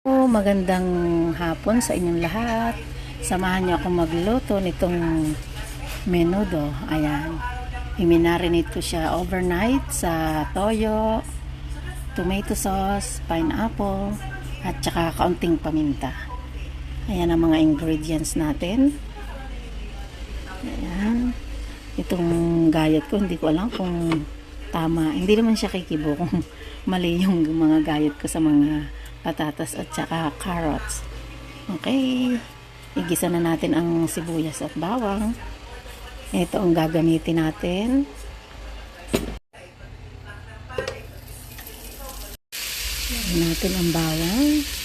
Magandang hapon sa inyong lahat. Samahan niyo ako magluto nitong menudo. Ayan. I-marinate ko siya overnight sa toyo, tomato sauce, pineapple, at saka kaunting paminta. Ayan ang mga ingredients natin. Ayan. Itong gayat ko, hindi ko alam kung tama. Hindi naman siya kikibo kung mali yung mga gayat ko sa mga patatas at saka carrots. Okay. Igisa na natin ang sibuyas at bawang. Ito ang gagamitin natin. Lagyan natin ang bawang.